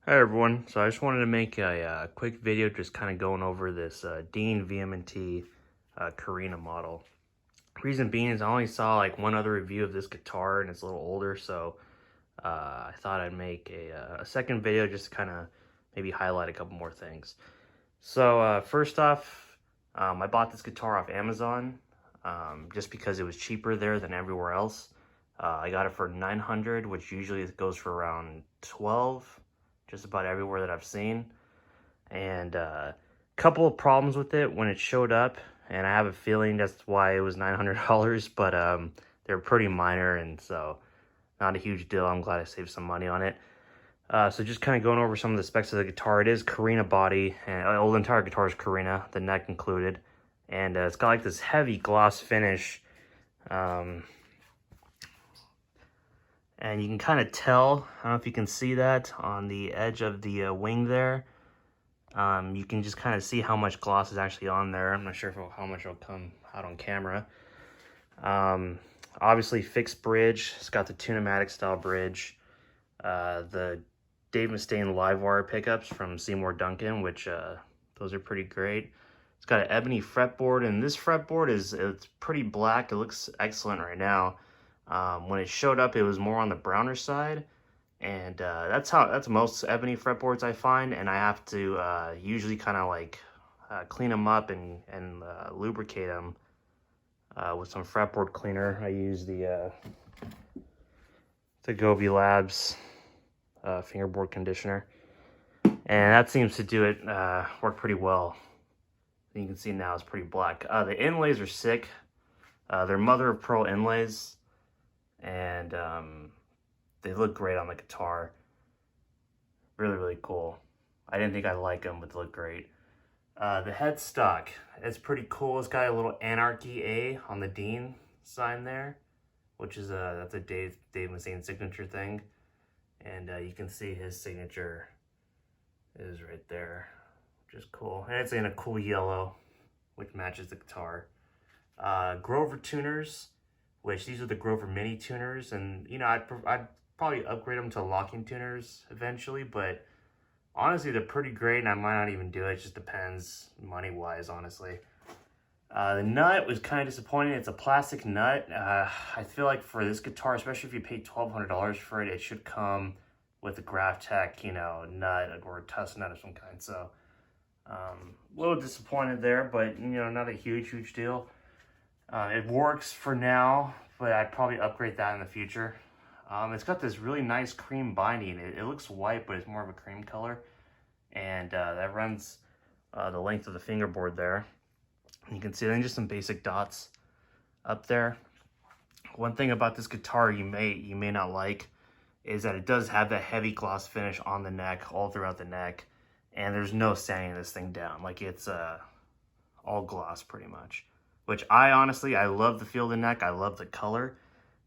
Hi everyone, so I just wanted to make a quick video just kind of going over this Dean VMNT Korina model. Reason being is I only saw like one other review of this guitar and it's a little older, so I thought I'd make a second video just to kind of maybe highlight a couple more things. So first off, I bought this guitar off Amazon just because it was cheaper there than everywhere else. I got it for $900, which usually goes for around $12. Just about everywhere that I've seen. And a couple of problems with it when it showed up, and I have a feeling that's why it was $900, but they're pretty minor, and so not a huge deal. I'm glad I saved some money on it. So just kind of going over some of the specs of the guitar. It is Korina body, and the entire guitar is Korina, the neck included, and it's got like this heavy gloss finish. And you can kind of tell, I don't know if you can see that on the edge of the wing there. You can just kind of see how much gloss is actually on there. I'm not sure how much will come out on camera. Obviously fixed bridge. It's got the Tune-o-matic style bridge. The Dave Mustaine live wire pickups from Seymour Duncan, which those are pretty great. It's got an ebony fretboard, and this fretboard it's pretty black. It looks excellent right now. When it showed up, it was more on the browner side, and that's most ebony fretboards I find, and I have to usually kind of like clean them up and lubricate them with some fretboard cleaner. I use the Gobi Labs fingerboard conditioner, and that seems to do it work pretty well. You can see now it's pretty black. The inlays are sick. They're mother of pearl inlays. And they look great on the guitar. Really cool. I didn't think I'd like them, but they look great. The headstock, it's pretty cool. It's got a little Anarchy A on the Dean sign there, which is that's a Dave Mustaine signature thing. And you can see his signature is right there, which is cool. And it's in a cool yellow, which matches the guitar. Grover tuners, which these are the Grover Mini tuners, and you know, I'd probably upgrade them to locking tuners eventually, but honestly they're pretty great, and I might not even do it. It just depends money wise, honestly. The nut was kind of disappointing. It's a plastic nut. I feel like for this guitar, especially if you pay $1,200 for it, it should come with a Graphtec, you know, nut or a Tuss nut of some kind. So a little disappointed there, but you know, not a huge deal. It works for now, but I'd probably upgrade that in the future. It's got this really nice cream binding. It looks white, but it's more of a cream color. And that runs the length of the fingerboard there. And you can see then just some basic dots up there. One thing about this guitar you may not like is that it does have that heavy gloss finish on the neck, all throughout the neck. And there's no sanding this thing down. Like it's all gloss pretty much. Which I love the feel of the neck. I love the color.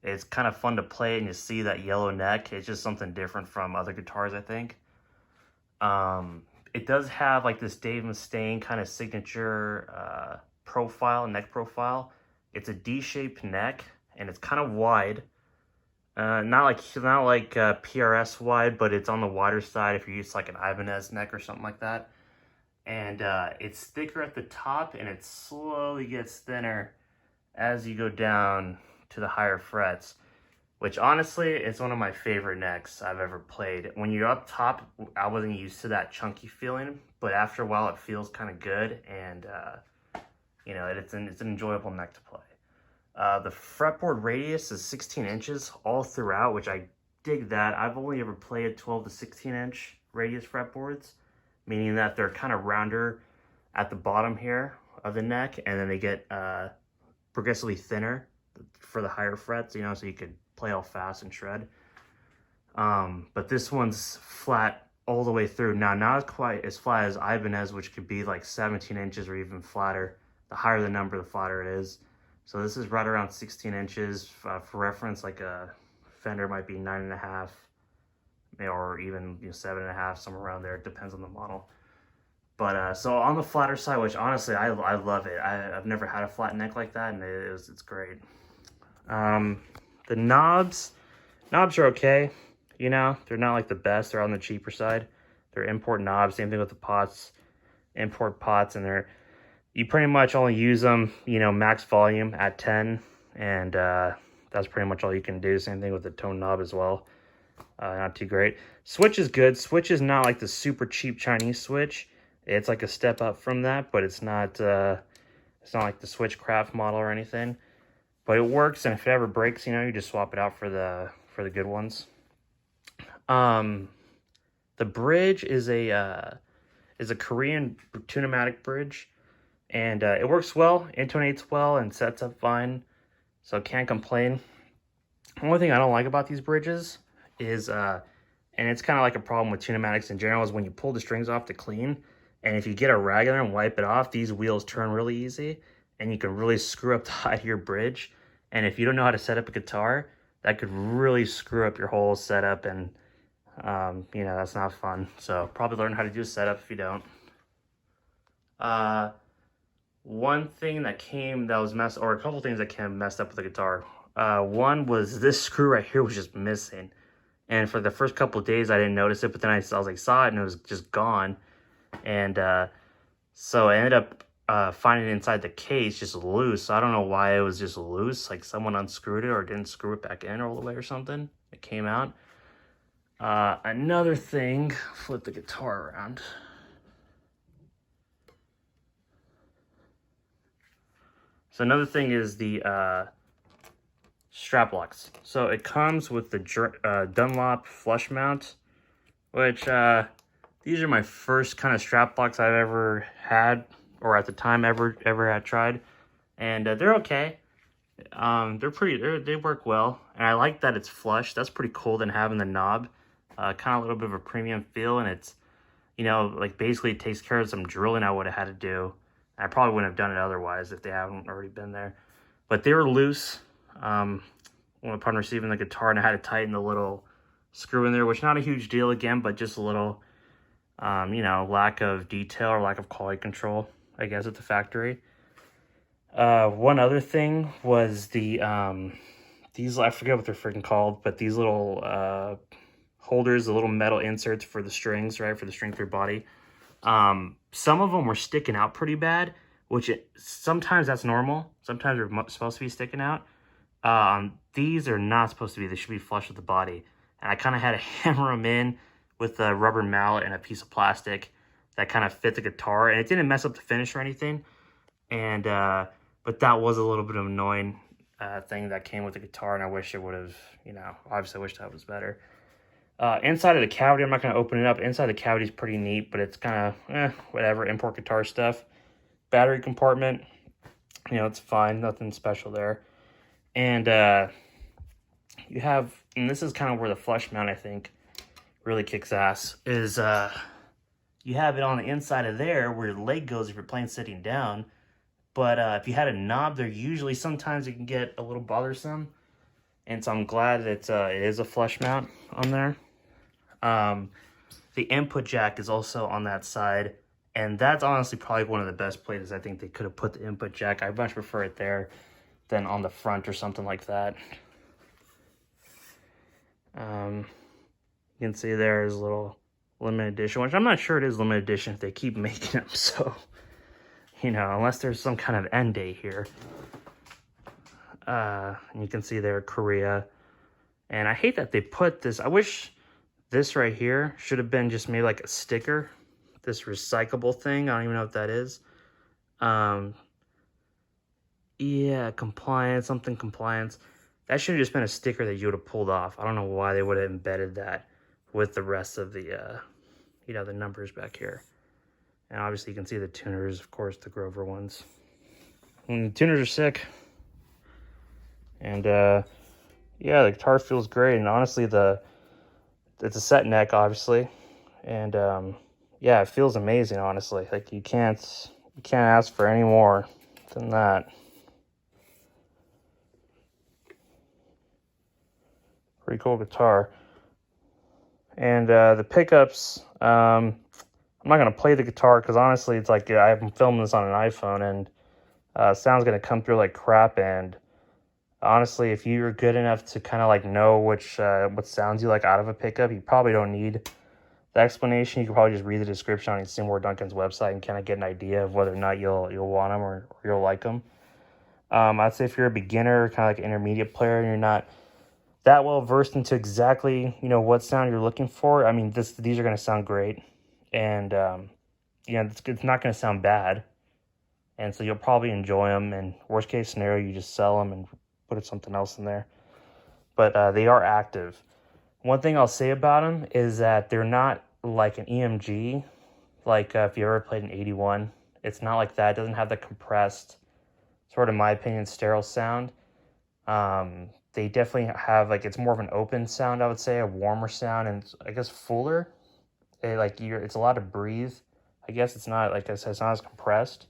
It's kind of fun to play and you see that yellow neck. It's just something different from other guitars, I think. It does have like this Dave Mustaine kind of signature neck profile. It's a D-shaped neck and it's kind of wide. Not like PRS wide, but it's on the wider side if you're used to like an Ibanez neck or something like that. And it's thicker at the top, and it slowly gets thinner as you go down to the higher frets, which honestly is one of my favorite necks I've ever played. When you're up top, I wasn't used to that chunky feeling, but after a while it feels kind of good, and you know, it's an enjoyable neck to play. The fretboard radius is 16 inches all throughout, which I dig that. I've only ever played 12 to 16 inch radius fretboards, meaning that they're kind of rounder at the bottom here of the neck, and then they get progressively thinner for the higher frets, you know, so you could play all fast and shred. But this one's flat all the way through. Now, not quite as flat as Ibanez, which could be like 17 inches or even flatter. The higher the number, the flatter it is. So this is right around 16 inches. For reference, like a Fender might be 9.5. Or even 7.5, somewhere around there. It depends on the model. But so on the flatter side, which honestly I love it. I've never had a flat neck like that, and it's great. The knobs are okay. You know, they're not like the best. They're on the cheaper side. They're import knobs. Same thing with the pots, import pots, and you pretty much only use them, you know, max volume at 10, and that's pretty much all you can do. Same thing with the tone knob as well. Not too great. Switch is good. Switch is not like the super cheap Chinese switch. It's like a step up from that, but it's not like the Switchcraft model or anything. But it works, and if it ever breaks, you know, you just swap it out for the good ones. The bridge is a Korean tunematic bridge, and it works well, intonates well, and sets up fine, so can't complain. The only thing I don't like about these bridges is, and it's kind of like a problem with tunematics in general, is when you pull the strings off to clean, and if you get a rag in there and wipe it off, these wheels turn really easy, and you can really screw up the height of your bridge. And if you don't know how to set up a guitar, that could really screw up your whole setup, and you know, that's not fun. So probably learn how to do a setup if you don't. One thing that was messed, or a couple things that came messed up with the guitar. One was this screw right here was just missing, and for the first couple of days I didn't notice it, but then I saw it and it was just gone, and so I ended up finding it inside the case just loose. I don't know why it was just loose, like someone unscrewed it or didn't screw it back in all the way or something. It came out. Another thing, flip the guitar around. So another thing is the strap locks. So it comes with the Dunlop flush mount, which these are my first kind of strap locks I've ever had, or at the time ever had tried, and they're okay. They work well, and I like that it's flush. That's pretty cool than having the knob. Kind of a little bit of a premium feel, and it's, you know, like basically it takes care of some drilling I would have had to do. I probably wouldn't have done it otherwise if they haven't already been there. But they were loose upon receiving the guitar, and I had to tighten the little screw in there, which not a huge deal again, but just a little, you know, lack of detail or lack of quality control, I guess, at the factory. One other thing was these, I forget what they're freaking called, but these little holders, the little metal inserts for the strings, right, for the string through body. Some of them were sticking out pretty bad, which sometimes that's normal. Sometimes they're supposed to be sticking out. These are not supposed to be. They should be flush with the body. And I kind of had to hammer them in with a rubber mallet and a piece of plastic that kind of fit the guitar. And it didn't mess up the finish or anything. And but that was a little bit of an annoying thing that came with the guitar. And I wish it would have, you know, obviously I wish that was better. Inside of the cavity, I'm not going to open it up. Inside the cavity is pretty neat, but it's kind of, whatever, import guitar stuff. Battery compartment, you know, it's fine. Nothing special there. And you have, and this is kind of where the flush mount, I think, really kicks ass, is you have it on the inside of there where your leg goes if you're playing sitting down. But if you had a knob there, usually sometimes it can get a little bothersome. And so I'm glad that it is a flush mount on there. The input jack is also on that side, and that's honestly probably one of the best places I think they could have put the input jack. I much prefer it there than on the front or something like that. You can see there is a little limited edition, which I'm not sure it is limited edition if they keep making them, so, you know, unless there's some kind of end date here. And you can see there Korea, and I hate that they put this. I wish this right here should have been just maybe like a sticker, this recyclable thing. I don't even know what that is. Yeah, compliance, something compliance. That should have just been a sticker that you would have pulled off. I don't know why they would have embedded that with the rest of the, you know, the numbers back here. And obviously you can see the tuners, of course, the Grover ones. And the tuners are sick. And yeah, the guitar feels great, and honestly it's a set neck, obviously, and yeah, it feels amazing, honestly. Like you can't ask for any more than that. Pretty cool guitar. And the pickups, I'm not gonna play the guitar because honestly it's like I'm filming this on an iPhone, and sound's gonna come through like crap. And honestly, if you're good enough to kind of like know what sounds you like out of a pickup, you probably don't need the explanation, you can probably just read the description on Seymour Duncan's website and kind of get an idea of whether or not you'll want them or you'll like them. I'd say if you're a beginner, kind of like an intermediate player, and you're not that well versed into exactly, you know, what sound you're looking for, I mean, these are going to sound great, and you know, it's not going to sound bad, and so you'll probably enjoy them. And worst case scenario, you just sell them and put something else in there. But they are active. One thing I'll say about them is that they're not like an EMG. Like if you ever played an 81, it's not like that. It doesn't have the compressed, sort of, in my opinion, sterile sound. They definitely have, like, it's more of an open sound, I would say, a warmer sound, and I guess fuller. It's a lot of breathe. I guess it's not, like I said, it's not as compressed.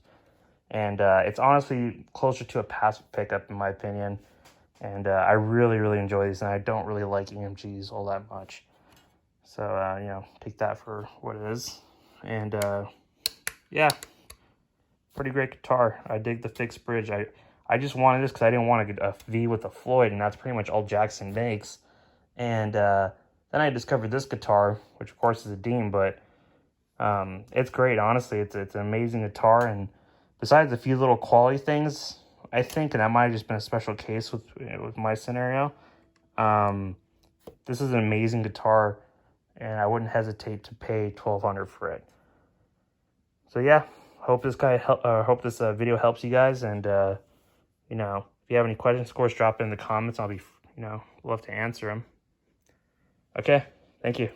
And it's honestly closer to a passive pickup, in my opinion. And I really, really enjoy these, and I don't really like EMGs all that much. So, you know, take that for what it is. And, yeah, pretty great guitar. I dig the fixed bridge. I just wanted this because I didn't want to get a V with a Floyd, and that's pretty much all Jackson makes. And then I discovered this guitar, which of course is a Dean, but it's great, honestly. It's an amazing guitar, and besides a few little quality things, I think, and that might have just been a special case with my scenario, this is an amazing guitar, and I wouldn't hesitate to pay $1,200 for it. So yeah, hope this video helps you guys, and you know, if you have any questions, of course, drop it in the comments. I'll be, you know, love to answer them. Okay, thank you.